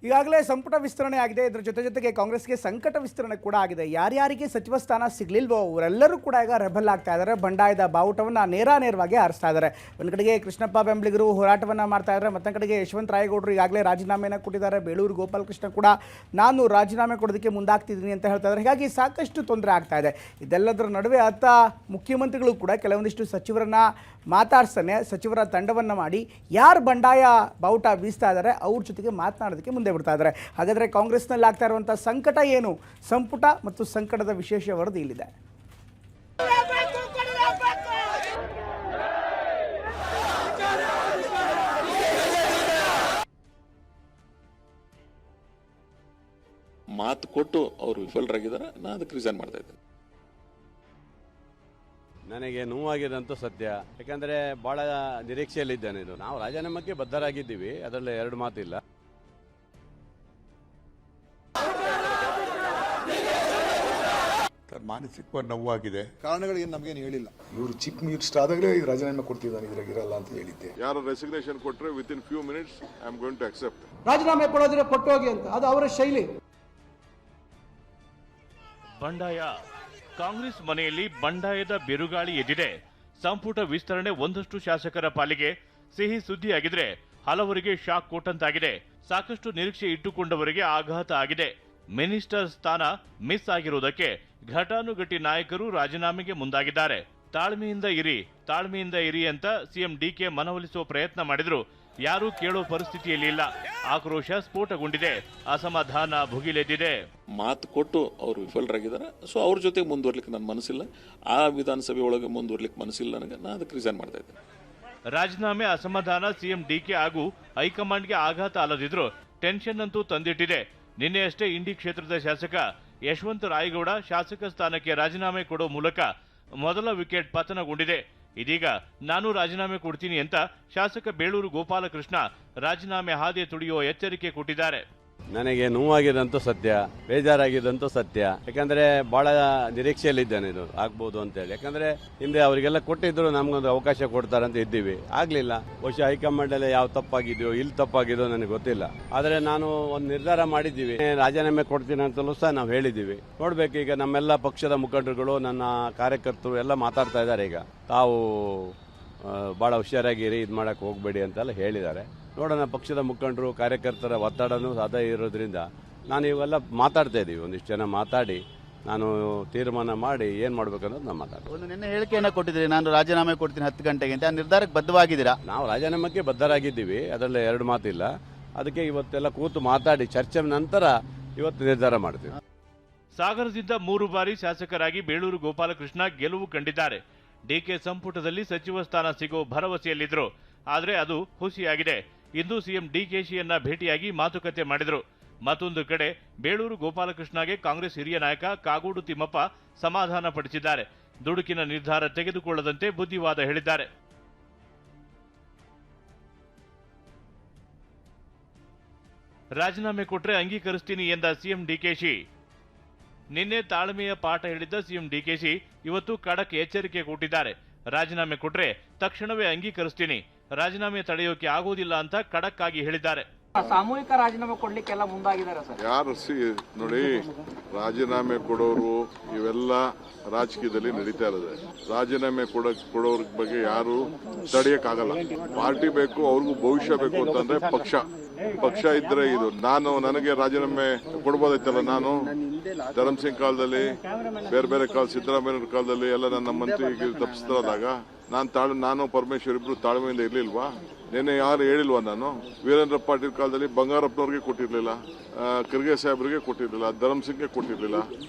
ಈಗಾಗಲೇ ಸಂಪುಟ ವಿಸ್ತರಣೆ ಆಗಿದೆ. ಇದರ ಜೊತೆಗೆ ಕಾಂಗ್ರೆಸ್ಗೆ ಸಂಕಟ ವಿಸ್ತರಣೆ ಕೂಡ ಆಗಿದೆ. ಯಾರ್ಯಾರಿಗೆ ಸಚಿವ ಸ್ಥಾನ ಸಿಗಲಿಲ್ವೋ ಅವರೆಲ್ಲರೂ ಕೂಡ ಈಗ ರೆಬಲ್ ಆಗ್ತಾ ಇದ್ದಾರೆ. ಬಂಡಾಯದ ಬಾವುಟವನ್ನು ನೇರವಾಗಿ ಹಾರಿಸ್ತಾ ಇದ್ದಾರೆ. ಒಂದು ಕಡೆಗೆ ಕೃಷ್ಣಪ್ಪ ಬೆಂಬಲಿಗರು ಹೋರಾಟವನ್ನು ಮಾಡ್ತಾ ಇದ್ದಾರೆ, ಮತ್ತೊಂದು ಕಡೆಗೆ ಯಶವಂತ ರಾಯಗೌಡರು ಈಗಾಗಲೇ ರಾಜೀನಾಮೆಯನ್ನು ಕೊಟ್ಟಿದ್ದಾರೆ. ಬೇಳೂರು ಗೋಪಾಲಕೃಷ್ಣ ಕೂಡ ನಾನು ರಾಜೀನಾಮೆ ಕೊಡೋದಕ್ಕೆ ಮುಂದಾಗ್ತಿದ್ದೀನಿ ಅಂತ ಹೇಳ್ತಾ ಇದ್ದಾರೆ. ಹೀಗಾಗಿ ಸಾಕಷ್ಟು ತೊಂದರೆ ಆಗ್ತಾ ಇದೆ. ಇದೆಲ್ಲದರ ನಡುವೆ ಮುಖ್ಯಮಂತ್ರಿಗಳು ಕೂಡ ಕೆಲವೊಂದಿಷ್ಟು ಸಚಿವರನ್ನ ಮಾತಾಡ್ತಾನೆ, ಸಚಿವರ ತಂಡವನ್ನು ಮಾಡಿ ಯಾರು ಬಂಡಾಯ ಬಾವುಟ ಬೀಸ್ತಾ ಇದ್ದಾರೆ ಅವ್ರ ಜೊತೆಗೆ ಮಾತನಾಡೋದಕ್ಕೆ ಮುಂದೆ ಬಿಡ್ತಾ ಇದ್ದಾರೆ. ಹಾಗಾದರೆ ಕಾಂಗ್ರೆಸ್ನಲ್ಲಿ ಆಗ್ತಾ ಇರುವಂಥ ಸಂಕಟ ಏನು? ಸಂಪುಟ ಮತ್ತು ಸಂಕಟದ ವಿಶೇಷ ವರದಿ ಇಲ್ಲಿದೆ. ಮಾತು ಕೊಟ್ಟು ಅವರು ವಿಫಲರಾಗಿದ್ದಾರೆ. ನಾನು ಅದಕ್ಕೆ ರಿಸೈನ್ ಮಾಡ್ತಾ ಇದ್ದೇನೆ. ನನಗೆ ನೋವಾಗಿದಂತೂ ಸತ್ಯ. ಯಾಕಂದರೆ ಭಾಳ ನಿರೀಕ್ಷೆಯಲ್ಲಿದ್ದೇನೆ. ಇದು ನಾವು ರಾಜೀನಾಮೆಗೆ ಬದ್ಧರಾಗಿದ್ದೀವಿ, ಅದರಲ್ಲಿ ಎರಡು ಮಾತಿಲ್ಲ. ಮಾನಸಿಕ ನೋವಾಗಿದೆ. ಕಾರಣಗಳು ಏನು ನಮಗೇನು ಹೇಳಿಲ್ಲ. ಇವರು ಚೀಫ್ ಮಿನಿಸ್ಟರ್ ಆದಾಗಲೇ ರಾಜೀನಾಮೆ ಕೊಡ್ತಿದ್ದಾನೆ, ಇದ್ರಾಗ ಇರಲ್ಲ ಅಂತ ಹೇಳಿದ್ದೆ. ಯಾರು ರೆಸಿಗ್ನೇಷನ್ ಕೊಟ್ಟರೆ within few minutes I am going to accept. ರಾಜೀನಾಮೆ ಕೊಡೋದ್ರೆ ಕೊಟ್ಟೋಗಿ ಅಂತ, ಅದು ಅವರ ಶೈಲಿ. ಬಂಡಾಯ. ಕಾಂಗ್ರೆಸ್ ಮನೆಯಲ್ಲಿ ಬಂಡಾಯದ ಬಿರುಗಾಳಿ ಎದ್ದಿದೆ. ಸಂಪುಟ ವಿಸ್ತರಣೆ ಒಂದಷ್ಟು ಶಾಸಕರ ಪಾಲಿಗೆ ಸಿಹಿ ಸುದ್ದಿಯಾಗಿದ್ರೆ ಹಲವರಿಗೆ ಶಾಕ್ ಕೊಟ್ಟಂತಾಗಿದೆ. ಸಾಕಷ್ಟು ನಿರೀಕ್ಷೆ ಇಟ್ಟುಕೊಂಡವರಿಗೆ ಆಘಾತ ಆಗಿದೆ. ಮಿನಿಸ್ಟರ್ ಸ್ಥಾನ ಮಿಸ್ ಆಗಿರುವುದಕ್ಕೆ ಘಟಾನುಘಟಿ ನಾಯಕರು ರಾಜೀನಾಮೆಗೆ ಮುಂದಾಗಿದ್ದಾರೆ. ತಾಳ್ಮೆಯಿಂದ ಇರಿ ಅಂತ ಸಿಎಂ ಡಿಕೆ ಮನವೊಲಿಸುವ ಪ್ರಯತ್ನ ಮಾಡಿದ್ರು. ಯಾರೂ ಕೇಳೋ ಪರಿಸ್ಥಿತಿಯಲ್ಲಿ ಇಲ್ಲ. ಆಕ್ರೋಶ ಸ್ಫೋಟಗೊಂಡಿದೆ, ಅಸಮಾಧಾನ ಭುಗಿಲೆದ್ದಿದೆ. ಮಾತು ಕೊಟ್ಟು ಅವರು ವಿಫಲರಾಗಿದ್ದಾರೆ. ಸೊ ಅವ್ರ ಜೊತೆ ಮುಂದುವರ್ಲಿಕ್ಕೆ ನನ್ನ ಮನಸ್ಸಿಲ್ಲ. ಆ ವಿಧಾನಸಭೆ ಒಳಗೆ ಮುಂದುವರ್ಲಿಕ್ಕೆ ಮನಸ್ಸಿಲ್ಲ ನನಗೆ. ನಾನು ಅದಕ್ಕೆ ರಿಸೈನ್ ಮಾಡ್ತಾ ಇದ್ದೇನೆ. ರಾಜೀನಾಮೆ ಅಸಮಾಧಾನ ಸಿಎಂ ಡಿಕೆ ಹಾಗೂ ಹೈಕಮಾಂಡ್ಗೆ ಆಘಾತ ಅಲ್ಲದಿದ್ರು ಟೆನ್ಷನ್ ಅಂತೂ ತಂದಿಟ್ಟಿದೆ. ನಿನ್ನೆಯಷ್ಟೇ ಇಂಡಿ ಕ್ಷೇತ್ರದ ಶಾಸಕ ಯಶವಂತ ರಾಯಗೌಡ ಶಾಸಕ ಸ್ಥಾನಕ್ಕೆ ರಾಜೀನಾಮೆ ಕೊಡೋ ಮೂಲಕ ಮೊದಲ ವಿಕೆಟ್ ಪತನಗೊಂಡಿದೆ. ಇದೀಗ ನಾನು ರಾಜೀನಾಮೆ ಕೊಡ್ತೀನಿ ಅಂತ ಶಾಸಕ ಬೇಳೂರು ಗೋಪಾಲಕೃಷ್ಣ ರಾಜೀನಾಮೆ ಹಾದಿ ತುಳಿಯುವ ಎಚ್ಚರಿಕೆ ಕೊಟ್ಟಿದ್ದಾರೆ. ನನಗೆ ನೋವಾಗಿದಂತೂ ಸತ್ಯ, ಬೇಜಾರಾಗಿದ್ದಂತೂ ಸತ್ಯ. ಯಾಕಂದರೆ ಭಾಳ ನಿರೀಕ್ಷೆಯಲ್ಲಿದ್ದೇನೆ ಇದು ಆಗ್ಬೋದು ಅಂತೇಳಿ. ಯಾಕಂದರೆ ಹಿಂದೆ ಅವರಿಗೆಲ್ಲ ಕೊಟ್ಟಿದ್ರು, ನಮಗೊಂದು ಅವಕಾಶ ಕೊಡ್ತಾರೆ ಅಂತ ಇದ್ದೀವಿ, ಆಗಲಿಲ್ಲ. ಬಹುಶಃ ಹೈಕಮಾಂಡಲ್ಲಿ ಯಾವ ತಪ್ಪಾಗಿದೆಯೋ ಇಲ್ಲಿ ತಪ್ಪಾಗಿದೆಯೋ ನನಗೆ ಗೊತ್ತಿಲ್ಲ. ಆದರೆ ನಾನು ಒಂದು ನಿರ್ಧಾರ ಮಾಡಿದ್ದೀವಿ, ರಾಜೀನಾಮೆ ಕೊಡ್ತೀನಿ ಅಂತಲೂ ಸಹ ನಾವು ಹೇಳಿದ್ದೀವಿ. ನೋಡಬೇಕು, ಈಗ ನಮ್ಮೆಲ್ಲ ಪಕ್ಷದ ಮುಖಂಡರುಗಳು, ನನ್ನ ಕಾರ್ಯಕರ್ತರು ಎಲ್ಲ ಮಾತಾಡ್ತಾ ಇದ್ದಾರೆ. ಈಗ ತಾವು ಭಾಳ ಹುಷಾರಾಗಿರಿ, ಇದು ಮಾಡೋಕ್ಕೆ ಹೋಗಬೇಡಿ ಅಂತೆಲ್ಲ ಹೇಳಿದ್ದಾರೆ. ನೋಡೋಣ, ಪಕ್ಷದ ಮುಖಂಡರು ಕಾರ್ಯಕರ್ತರ ಒತ್ತಡನೂ ಅದೇ ಇರೋದ್ರಿಂದ ನಾನು ಇವೆಲ್ಲ ಮಾತಾಡ್ತಾ ಇದ್ದೀವಿ. ಒಂದಿಷ್ಟು ಜನ ಮಾತಾಡಿ ನಾನು ತೀರ್ಮಾನ ಮಾಡಿ ಏನು ಮಾಡ್ಬೇಕನ್ನೋದು ನಾನು ಮಾತಾಡ್ತೀನಿ. ಒಂದು ನಿನ್ನೆ ಹೇಳಿಕೆಯನ್ನು ಕೊಟ್ಟಿದ್ದೀರಿ, ನಾನು ರಾಜೀನಾಮೆ ಕೊಡ್ತೀನಿ 10 ಗಂಟೆಗೆ ಅಂತ. ಆ ನಿರ್ಧಾರಕ್ಕೆ ಬದ್ಧವಾಗಿದ್ದೀರಾ? ನಾವು ರಾಜೀನಾಮೆಗೆ ಬದ್ಧರಾಗಿದ್ದೀವಿ, ಅದರಲ್ಲಿ ಎರಡು ಮಾತಿಲ್ಲ. ಅದಕ್ಕೆ ಇವತ್ತೆಲ್ಲ ಕೂತು ಮಾತಾಡಿ ಚರ್ಚೆ ನಂತರ ಇವತ್ತು ನಿರ್ಧಾರ ಮಾಡ್ತೀವಿ. ಸಾಗರದಿಂದ 3 ಬಾರಿ ಶಾಸಕರಾಗಿ ಬೇಳೂರು ಗೋಪಾಲಕೃಷ್ಣ ಗೆಲುವು ಕಂಡಿದ್ದಾರೆ. ಡಿಕೆ ಸಂಪುಟದಲ್ಲಿ ಸಚಿವ ಸ್ಥಾನ ಸಿಗೋ ಭರವಸೆಯಲ್ಲಿದ್ರು. ಆದರೆ ಅದು ಹುಸಿಯಾಗಿದೆ. ಇಂದು ಸಿಎಂ ಡಿಕೆಶಿಯನ್ನ ಭೇಟಿಯಾಗಿ ಮಾತುಕತೆ ಮಾಡಿದ್ರು. ಮತ್ತೊಂದು ಕಡೆ ಬೇಳೂರು ಗೋಪಾಲಕೃಷ್ಣಗೆ ಕಾಂಗ್ರೆಸ್ ಹಿರಿಯ ನಾಯಕ ಕಾಗೋಡು ತಿಮ್ಮಪ್ಪ ಸಮಾಧಾನ ಪಡಿಸಿದ್ದಾರೆ. ದುಡುಕಿನ ನಿರ್ಧಾರ ತೆಗೆದುಕೊಳ್ಳದಂತೆ ಬುದ್ಧಿವಾದ ಹೇಳಿದ್ದಾರೆ. ರಾಜೀನಾಮೆ ಕೊಟ್ರೆ ಅಂಗೀಕರಿಸ್ತೀನಿ ಎಂದ ಸಿಎಂ ಡಿಕೆಶಿ. ನಿನ್ನೆ ತಾಳ್ಮೆಯ ಪಾಠ ಹೇಳಿದ್ದ ಸಿಎಂ ಡಿಕೆಶಿ ಇವತ್ತು ಖಡಕ್ ಎಚ್ಚರಿಕೆ ಕೊಟ್ಟಿದ್ದಾರೆ. ರಾಜೀನಾಮೆ ಕೊಟ್ರೆ ತಕ್ಷಣವೇ ಅಂಗೀಕರಿಸ್ತೀನಿ, ರಾಜೀನಾಮೆ ತಡೆಯೋಕೆ ಆಗೋದಿಲ್ಲ ಅಂತ ಖಡಕ್ ಆಗಿ ಹೇಳಿದ್ದಾರೆ. ಸಾಮೂಹಿಕ ರಾಜೀನಾಮೆ ಕೊಡ್ಲಿಕ್ಕೆಲ್ಲ ಮುಂದಾಗಿದ್ದಾರೆ ಸರ್. ಯಾರು ನೋಡಿ, ರಾಜೀನಾಮೆ ಕೊಡೋರು ಇವೆಲ್ಲ ರಾಜಕೀಯದಲ್ಲಿ ನಡೀತಾ ಇರೋದು. ರಾಜೀನಾಮೆ ಕೊಡೋರ ಬಗ್ಗೆ ಯಾರು ತಡೆಯಕ್ಕಾಗಲ್ಲ. ಪಾರ್ಟಿ ಬೇಕು, ಅವ್ರಿಗೂ ಭವಿಷ್ಯ ಬೇಕು ಅಂತಂದ್ರೆ ಪಕ್ಷ ಇದ್ರೆ ಇದು. ನನಗೆ ರಾಜೀನಾಮೆ ಕೊಡ್ಬೋದೈತಲ್ಲ. ನಾನು ಧರ್ಮಸಿಂಗ್ ಕಾಲದಲ್ಲಿ, ಬೇರೆ ಕಾಲ ಸಿದ್ದರಾಮಯ್ಯ ಕಾಲದಲ್ಲಿ ಎಲ್ಲ ನನ್ನ ಮಂತ್ರಿಗೆ ತಪ್ಪಿಸ್ತಾರಾದಾಗ ನಾನು ಪರಮೇಶ್ವರ್ ಇಬ್ರು ತಾಳ್ಮೆಯಿಂದ ಇರ್ಲಿಲ್ವಾ? ನಿನ್ನೆ ಯಾರು ಹೇಳಿಲ್ವಾ? ನಾನು ವೀರೇಂದ್ರ ಪಾಟೀಲ್ ಕಾಲದಲ್ಲಿ ಬಂಗಾರಪ್ಪನವ್ರಿಗೆ ಕೊಟ್ಟಿರ್ಲಿಲ್ಲ, ಖರ್ಗೆ ಸಾಹೇಬ್ರಿಗೆ ಕೊಟ್ಟಿರ್ಲಿಲ್ಲ, ಧರ್ಮಸಿಂಗ್ಗೆ ಕೊಟ್ಟಿರ್ಲಿಲ್ಲ.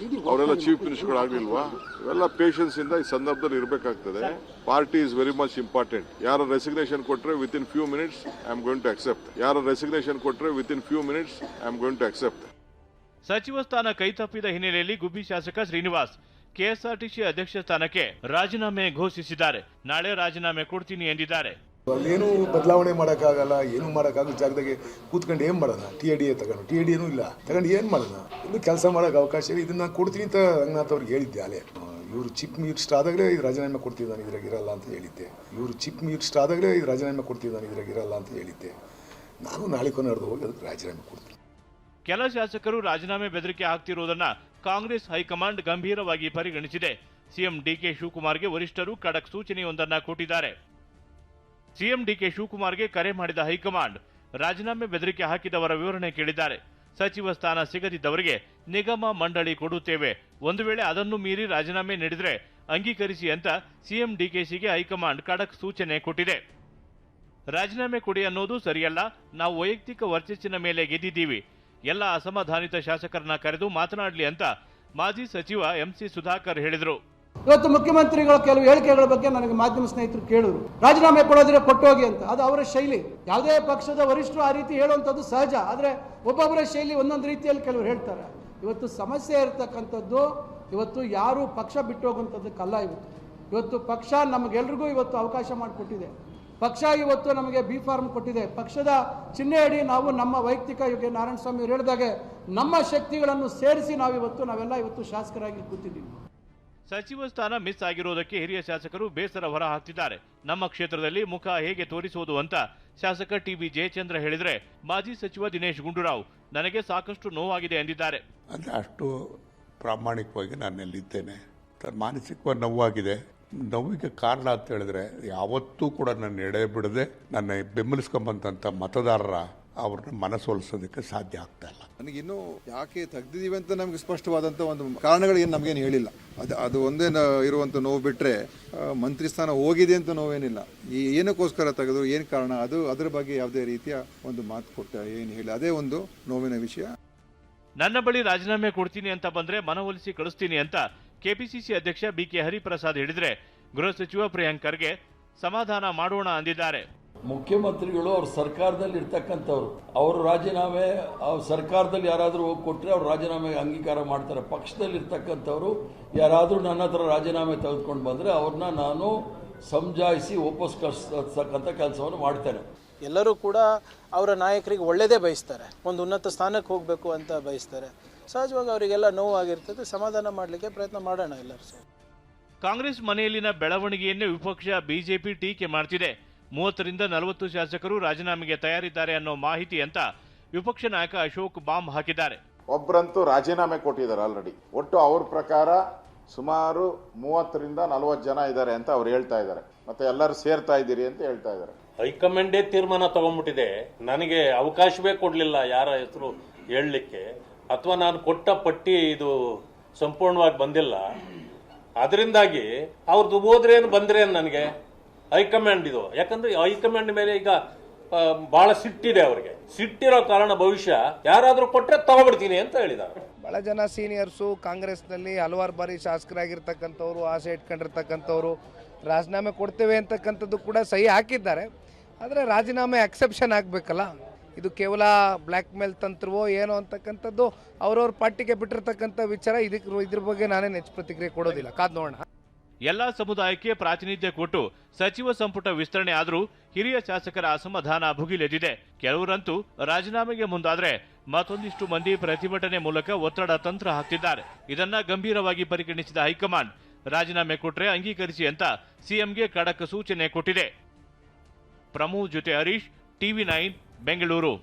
ಅವರೆಲ್ಲ ಚೀಫ್ ಮಿನಿಸ್ಟರ್ ಆಗ್ಲಿಲ್ವಾ? ಇವೆಲ್ಲ ಪೇಷನ್ಸ್ ಇಂದ ಈ ಸಂದರ್ಭದಲ್ಲಿ ಇರಬೇಕಾಗ್ತದೆ. Party is very much important. ಯಾರು ರೆಸಿಗ್ನೇಷನ್ ಕೊಟ್ಟರೆ within few minutes I am going to accept. ಯಾರು ರೆಸಿಗ್ನೇಷನ್ ಕೊಟ್ಟರೆ within few minutes I am going to accept. ಸಚಿವ ಸ್ಥಾನ ಕೈತಪ್ಪಿದ ಹಿನ್ನೆಲೆಯಲ್ಲಿ ಗುಬ್ಬಿ ಶಾಸಕ ಶ್ರೀನಿವಾಸ್ ಕೆಎಸ್ಆರ್ಟಿಸಿ ಅಧ್ಯಕ್ಷ ಸ್ಥಾನಕ್ಕೆ ರಾಜೀನಾಮೆ ಘೋಷಿಸಿದ್ದಾರೆ. ನಾಳೆ ರಾಜೀನಾಮೆ ಕೊಡ್ತೀನಿ ಎಂದಿದ್ದಾರೆ. ಅಲ್ಲೇನು ಬದಲಾವಣೆ ಮಾಡೋಕ್ಕಾಗಲ್ಲ, ಏನು ಮಾಡೋಕ್ಕಾಗಲ್ಲ. ಜಾಗದಾಗೆ ಕೂತ್ಕೊಂಡು ಏನು ಮಾಡೋಣ? TIDA ತಗೊಂಡು TIDAನೂ ಇಲ್ಲ, ತಗೊಂಡು ಏನು ಮಾಡೋಣ? ಇನ್ನು ಕೆಲಸ ಮಾಡೋಕೆ ಅವಕಾಶ ಇಲ್ಲ. ಇದನ್ನ ಕೊಡ್ತೀನಿ ಅಂತ ರಂಗನಾಥ್ ಅವ್ರಿಗೆ ಹೇಳಿದ್ದೆ. ಅಲ್ಲೇ ಇವರು ಚೀಫ್ ಮಿನಿಸ್ಟರ್ ಆದಾಗಲೇ ರಾಜೀನಾಮೆ ಕೊಡ್ತಿದ್ದಾನೆ, ಇದ್ರಾಗ ಇರಲ್ಲ ಅಂತ ಹೇಳಿದ್ದೆ. ಇವರು ಚೀಫ್ ಮಿನಿಸ್ಟರ್ ಆದಾಗಲೇ ರಾಜೀನಾಮೆ ಕೊಡ್ತಿದ್ದಾನೆ, ಇದ್ರಾಗ ಇರಲ್ಲ ಅಂತ ಹೇಳಿದ್ದೆ. ನಾನು ನಾಳೆ ಕೊನೆಯವ್ರದ್ದು ಹೋಗಿ ಅದಕ್ಕೆ ರಾಜೀನಾಮೆ ಕೊಡ್ತೀನಿ. ಕೆಲ ಶಾಸಕರು ರಾಜೀನಾಮೆ ಬೆದರಿಕೆ ಹಾಕ್ತಿರುವುದನ್ನ ಕಾಂಗ್ರೆಸ್ ಹೈಕಮಾಂಡ್ ಗಂಭೀರವಾಗಿ ಪರಿಗಣಿಸಿದೆ. ಸಿಎಂ ಡಿಕೆ ಶಿವಕುಮಾರ್ಗೆ ವರಿಷ್ಠರು ಖಡಕ್ ಸೂಚನೆಯೊಂದನ್ನು ಕೊಟ್ಟಿದ್ದಾರೆ. ಸಿಎಂ ಡಿಕೆ ಶಿವಕುಮಾರ್ಗೆ ಕರೆ ಮಾಡಿದ ಹೈಕಮಾಂಡ್ ರಾಜೀನಾಮೆ ಬೆದರಿಕೆ ಹಾಕಿದವರ ವಿವರಣೆ ಕೇಳಿದ್ದಾರೆ. ಸಚಿವ ಸ್ಥಾನ ಸಿಗದಿದ್ದವರಿಗೆ ನಿಗಮ ಮಂಡಳಿ ಕೊಡುತ್ತೇವೆ, ಒಂದು ವೇಳೆ ಅದನ್ನು ಮೀರಿ ರಾಜೀನಾಮೆ ನೀಡಿದ್ರೆ ಅಂಗೀಕರಿಸಿ ಅಂತ ಸಿಎಂ ಡಿಕೆಶಿಗೆ ಹೈಕಮಾಂಡ್ ಖಡಕ್ ಸೂಚನೆ ಕೊಟ್ಟಿದೆ. ರಾಜೀನಾಮೆ ಕೊಡಿ ಅನ್ನೋದು ಸರಿಯಲ್ಲ, ನಾವು ವೈಯಕ್ತಿಕ ವರ್ಚಸ್ಸಿನ ಮೇಲೆ ಗೆದ್ದಿದ್ದೀವಿ, ಎಲ್ಲ ಅಸಮಾಧಾನಿತ ಶಾಸಕರನ್ನ ಕರೆದು ಮಾತನಾಡಲಿ ಅಂತ ಮಾಜಿ ಸಚಿವ ಎಂಸಿ ಸುಧಾಕರ್ ಹೇಳಿದರು. ಇವತ್ತು ಮುಖ್ಯಮಂತ್ರಿಗಳ ಕೆಲವು ಹೇಳಿಕೆಗಳ ಬಗ್ಗೆ ನನಗೆ ಮಾಧ್ಯಮ ಸ್ನೇಹಿತರು ಕೇಳಿದ್ರು, ರಾಜೀನಾಮೆ ಕೊಡೋದ್ರೆ ಕೊಟ್ಟೋಗಿ ಅಂತ. ಅದು ಅವರ ಶೈಲಿ. ಯಾವುದೇ ಪಕ್ಷದ ವರಿಷ್ಠರು ಆ ರೀತಿ ಹೇಳುವಂಥದ್ದು ಸಹಜ. ಆದರೆ ಒಬ್ಬೊಬ್ಬರ ಶೈಲಿ ಒಂದೊಂದು ರೀತಿಯಲ್ಲಿ ಕೆಲವರು ಹೇಳ್ತಾರೆ. ಇವತ್ತು ಸಮಸ್ಯೆ ಇರತಕ್ಕಂಥದ್ದು ಇವತ್ತು ಯಾರು ಪಕ್ಷ ಬಿಟ್ಟು ಹೋಗುವಂಥದ್ದಕ್ಕಲ್ಲ. ಇವತ್ತು ಪಕ್ಷ ನಮಗೆಲ್ರಿಗೂ ಇವತ್ತು ಅವಕಾಶ ಮಾಡಿಕೊಟ್ಟಿದೆ. ಪಕ್ಷ ಇವತ್ತು ನಮಗೆ ಬಿ ಫಾರ್ಮ್ ಕೊಟ್ಟಿದೆ. ಪಕ್ಷದ ಚಿಹ್ನೆ ಅಡಿ ನಾವು ನಮ್ಮ ವೈಯಕ್ತಿಕ ಯೋಗಿ ನಾರಾಯಣ ಸ್ವಾಮಿ ಅವರು ಹೇಳಿದಾಗೆ ನಮ್ಮ ಶಕ್ತಿಗಳನ್ನು ಸೇರಿಸಿ ನಾವೆಲ್ಲ ಇವತ್ತು ಶಾಸಕರಾಗಿ ಕೂತಿದ್ದೀವಿ. ಸಚಿವ ಸ್ಥಾನ ಮಿಸ್ ಆಗಿರೋದಕ್ಕೆ ಹಿರಿಯ ಶಾಸಕರು ಬೇಸರ ಹೊರ ಹಾಕ್ತಿದ್ದಾರೆ. ನಮ್ಮ ಕ್ಷೇತ್ರದಲ್ಲಿ ಮುಖ ಹೇಗೆ ತೋರಿಸುವುದು ಅಂತ ಶಾಸಕ ಟಿಬಿ ಜಯಚಂದ್ರ ಹೇಳಿದ್ರೆ, ಮಾಜಿ ಸಚಿವ ದಿನೇಶ್ ಗುಂಡೂರಾವ್ ನನಗೆ ಸಾಕಷ್ಟು ನೋವಾಗಿದೆ ಎಂದಿದ್ದಾರೆ. ಅಂದರೆ ಅಷ್ಟು ಪ್ರಾಮಾಣಿಕವಾಗಿ ನಾನೆಲ್ಲಿದ್ದೇನೆ. ಮಾನಸಿಕವಾಗಿ ನೋವಾಗಿದೆ. ನೋವಿಗೆ ಕಾರಣ ಅಂತ ಹೇಳಿದ್ರೆ ಯಾವತ್ತೂ ಕೂಡ ನನ್ನ ಎಡೆ ಬಿಡದೆ ನನ್ನ ಬೆಂಬಲಿಸ್ಕೊಂಬಂತ ಮತದಾರರ ಅವ್ರನ್ನ ಮನಸೊಲಿಸೋದಕ್ಕೆ ಸಾಧ್ಯ ಆಗ್ತಾ ಇಲ್ಲ. ನನಗಿನ್ನೂ ಯಾಕೆ ತೆಗ್ದಿದ್ದೀವಿ ಅಂತ ನಮಗೆ ಸ್ಪಷ್ಟವಾದಂಥ ಒಂದು ಕಾರಣಗಳೇನು ನಮಗೇನು ಹೇಳಿಲ್ಲ. ಅದು ಒಂದೇ ಇರುವಂಥ ನೋವು ಬಿಟ್ಟರೆ ಮಂತ್ರಿ ಸ್ಥಾನ ಹೋಗಿದೆ ಅಂತ ನೋವೇನಿಲ್ಲ. ಏನಕ್ಕೋಸ್ಕರ ತೆಗೆದು ಏನು ಕಾರಣ ಅದರ ಬಗ್ಗೆ ಯಾವುದೇ ರೀತಿಯ ಒಂದು ಮಾತು ಕೊಟ್ಟ ಏನು ಹೇಳಿ, ಅದೇ ಒಂದು ನೋವಿನ ವಿಷಯ. ನನ್ನ ಬಳಿ ರಾಜೀನಾಮೆ ಕೊಡ್ತೀನಿ ಅಂತ ಬಂದ್ರೆ ಮನವೊಲಿಸಿ ಕಳಿಸ್ತೀನಿ ಅಂತ ಕೆಪಿಸಿಸಿ ಅಧ್ಯಕ್ಷ ಬಿಕೆ ಹರಿಪ್ರಸಾದ್ ಹೇಳಿದ್ರೆ, ಗೃಹ ಸಚಿವ ಪ್ರಿಯಾಂಕ್ ಖರ್ಗೆ ಸಮಾಧಾನ ಮಾಡೋಣ ಅಂದಿದ್ದಾರೆ. ಮುಖ್ಯಮಂತ್ರಿಗಳು ಅವ್ರ ಸರ್ಕಾರದಲ್ಲಿ ಇರ್ತಕ್ಕಂಥವ್ರು, ಅವರು ರಾಜೀನಾಮೆ ಸರ್ಕಾರದಲ್ಲಿ ಯಾರಾದರೂ ಹೋಗಿ ಕೊಟ್ಟರೆ ಅವ್ರು ರಾಜೀನಾಮೆ ಅಂಗೀಕಾರ ಮಾಡ್ತಾರೆ. ಪಕ್ಷದಲ್ಲಿ ಇರ್ತಕ್ಕಂಥವ್ರು ಯಾರಾದರೂ ನನ್ನ ಹತ್ರ ರಾಜೀನಾಮೆ ತೆಗೆದುಕೊಂಡು ಬಂದರೆ ಅವ್ರನ್ನ ನಾನು ಸಮಜಾಯಿಸಿ ವಾಪಸ್ ಕಳಿಸ್ತಕ್ಕಂಥ ಕೆಲಸವನ್ನು ಮಾಡ್ತೇನೆ. ಎಲ್ಲರೂ ಕೂಡ ಅವರ ನಾಯಕರಿಗೆ ಒಳ್ಳೆಯದೇ ಬಯಸ್ತಾರೆ, ಒಂದು ಉನ್ನತ ಸ್ಥಾನಕ್ಕೆ ಹೋಗಬೇಕು ಅಂತ ಬಯಸ್ತಾರೆ. ಸಹಜವಾಗಿ ಅವರಿಗೆಲ್ಲ ನೋವಾಗಿರ್ತದೆ, ಸಮಾಧಾನ ಮಾಡಲಿಕ್ಕೆ ಪ್ರಯತ್ನ ಮಾಡೋಣ ಎಲ್ಲರೂ. ಕಾಂಗ್ರೆಸ್ ಮನೆಯಲ್ಲಿನ ಬೆಳವಣಿಗೆಯನ್ನೇ ವಿಪಕ್ಷ ಬಿಜೆಪಿ ಟೀಕೆ ಮಾಡ್ತಿದೆ. 30ರಿಂದ 40 ಶಾಸಕರು ರಾಜೀನಾಮೆಗೆ ತಯಾರಿದ್ದಾರೆ ಅನ್ನೋ ಮಾಹಿತಿ ಅಂತ ವಿಪಕ್ಷ ನಾಯಕ ಅಶೋಕ್ ಬಾಂಬ್ ಹಾಕಿದ್ದಾರೆ. ಒಬ್ಬರಂತೂ ರಾಜೀನಾಮೆ ಕೊಟ್ಟಿದ್ದಾರೆ ಆಲ್ರೆಡಿ. ಒಟ್ಟು ಅವ್ರ ಪ್ರಕಾರ ಸುಮಾರು 30ರಿಂದ 40 ಜನ ಇದ್ದಾರೆ ಅಂತ ಅವ್ರು ಹೇಳ್ತಾ ಇದ್ದಾರೆ. ಮತ್ತೆ ಎಲ್ಲರೂ ಸೇರ್ತಾ ಇದ್ದೀರಿ ಅಂತ ಹೇಳ್ತಾ ಇದ್ದಾರೆ. ಹೈಕಮಾಂಡೇ ತೀರ್ಮಾನ ತಗೊಂಡ್ಬಿಟ್ಟಿದೆ. ನನಗೆ ಅವಕಾಶವೇ ಕೊಡಲಿಲ್ಲ ಯಾರ ಹೆಸರು ಹೇಳಲಿಕ್ಕೆ, ಅಥವಾ ನಾನು ಕೊಟ್ಟ ಪಟ್ಟಿ ಇದು ಸಂಪೂರ್ಣವಾಗಿ ಬಂದಿಲ್ಲ. ಅದರಿಂದಾಗಿ ಅವ್ರದ್ದು ಹೋದ್ರೇನು ಬಂದ್ರೇನು ನನಗೆ ಹೈಕಮಾಂಡ್ ಇದು. ಯಾಕಂದ್ರೆ ಹೈಕಮಾಂಡ್ ಮೇಲೆ ಈಗ ಬಹಳ ಸಿಟ್ಟಿದೆ ಅವ್ರಿಗೆ. ಸಿಟ್ಟಿರೋ ಕಾರಣ ಭವಿಷ್ಯ ಯಾರಾದರೂ ಕೊಟ್ಟರೆ ತಗೊಬಿಡ್ತೀನಿ ಅಂತ ಹೇಳಿದ್ದಾರೆ. ಬಹಳ ಜನ ಸೀನಿಯರ್ಸು ಕಾಂಗ್ರೆಸ್ನಲ್ಲಿ ಹಲವಾರು ಬಾರಿ ಶಾಸಕರಾಗಿರ್ತಕ್ಕಂಥವ್ರು, ಆಸೆ ಇಟ್ಕೊಂಡಿರ್ತಕ್ಕಂಥವ್ರು ರಾಜೀನಾಮೆ ಕೊಡ್ತೇವೆ ಅಂತಕ್ಕಂಥದ್ದು ಕೂಡ ಸಹಿ ಹಾಕಿದ್ದಾರೆ. ಆದರೆ ರಾಜೀನಾಮೆ ಅಕ್ಸೆಪ್ಷನ್ ಆಗಬೇಕಲ್ಲ. ಇದು ಕೇವಲ ಬ್ಲ್ಯಾಕ್ ಮೇಲ್ ತಂತ್ರವೋ ಏನೋ ಅಂತಕ್ಕಂಥದ್ದು ಅವ್ರವ್ರ ಪಾರ್ಟಿಗೆ ಬಿಟ್ಟಿರ್ತಕ್ಕಂಥ ವಿಚಾರ. ಇದ್ರ ಬಗ್ಗೆ ನಾನೇನು ಹೆಚ್ಚು ಪ್ರತಿಕ್ರಿಯೆ ಕೊಡೋದಿಲ್ಲ, ಕಾದ್ ನೋಡೋಣ. ಎಲ್ಲಾ ಸಮುದಾಯಕ್ಕೆ ಪ್ರಾತಿನಿಧ್ಯ ಕೊಟ್ಟು ಸಚಿವ ಸಂಪುಟ ವಿಸ್ತರಣೆ ಆದರೂ ಹಿರಿಯ ಶಾಸಕರ ಅಸಮಾಧಾನ ಭುಗಿಲೆದ್ದಿದೆ. ಕೆಲವರಂತೂ ರಾಜೀನಾಮೆಗೆ ಮುಂದಾದ್ರೆ ಮತ್ತೊಂದಿಷ್ಟು ಮಂದಿ ಪ್ರತಿಭಟನೆ ಮೂಲಕ ಒತ್ತಡ ತಂತ್ರ ಹಾಕ್ತಿದ್ದಾರೆ. ಇದನ್ನ ಗಂಭೀರವಾಗಿ ಪರಿಗಣಿಸಿದ ಹೈಕಮಾಂಡ್ ರಾಜೀನಾಮೆ ಕೊಟ್ರೆ ಅಂಗೀಕರಿಸಿ ಅಂತ ಸಿಎಂಗೆ ಖಡಕ್ ಸೂಚನೆ ಕೊಟ್ಟಿದೆ. ಪ್ರಮೋದ್ ಜೊತೆ ಹರೀಶ್, ಟಿವಿ9 ಬೆಂಗಳೂರು.